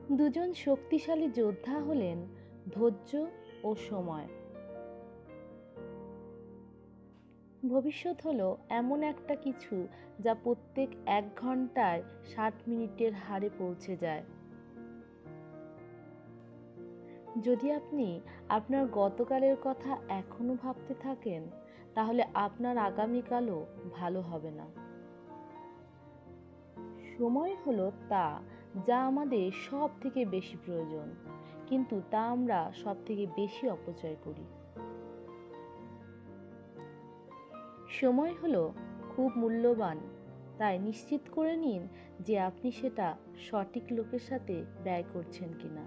দুজন শক্তিশালী যোদ্ধা হলেন ধৈর্য ও সময়। ভবিষ্যৎ হলো এমন একটা কিছু যা প্রত্যেক 1 ঘন্টায় 60 মিনিটের হারে পৌঁছে যায়। যদি আপনি আপনার গতকালের কথা এখনো ভাবতে থাকেন, তাহলে আপনার আগামীকালও ভালো হবে না। সময় হলো তা যা আমাদের সব থেকে বেশি প্রয়োজন, কিন্তু তা আমরা সব থেকে বেশি অপচয় করি। সময় হলো খুব মূল্যবান, তাই নিশ্চিত করে নিন যে আপনি সেটা সঠিক লোকের সাথে ব্যয় করছেন কিনা।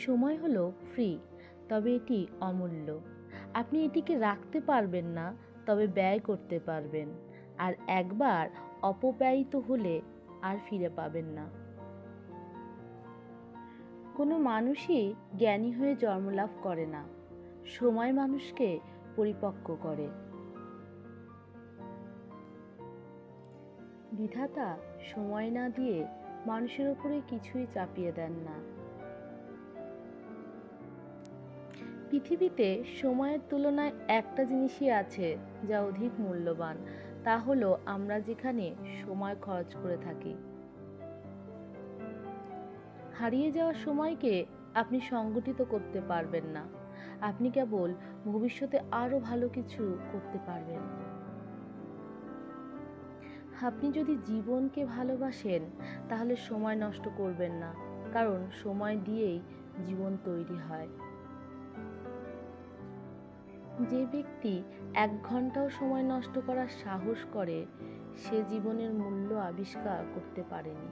সময় হলো ফ্রি, তবে এটি অমূল্য। আপনি এটিকে রাখতে পারবেন না, তবে ব্যয় করতে পারবেন, আর একবার অপব্যয়িত হলে আর ফিরে পাবেন না। কোনো মানুষই জ্ঞানী হয়ে জন্মলাভ করে না, সময় মানুষকে পরিপক্ক করে। বিধাতা সময় না দিয়ে মানুষের উপরে কিছুই চাপিয়ে দেন না। পৃথিবীতে সময়ের তুলনায় একটা জিনিসই আছে যা অধিক মূল্যবান, তা হলো আমরা যেখানে সময় খরচ করে থাকি। হারিয়ে যাওয়া সময়কে আপনি সংগঠিত করতে পারবেন না, আপনি কেবল ভবিষ্যতে আরো ভালো কিছু করতে পারবেন। আপনি যদি জীবনকে ভালোবাসেন, তাহলে সময় নষ্ট করবেন না, কারণ সময় দিয়েই জীবন তৈরি হয়। যে ব্যক্তি 1 ঘন্টাও সময় নষ্ট করার সাহস করে, সে জীবনের মূল্য আবিষ্কার করতে পারেনি।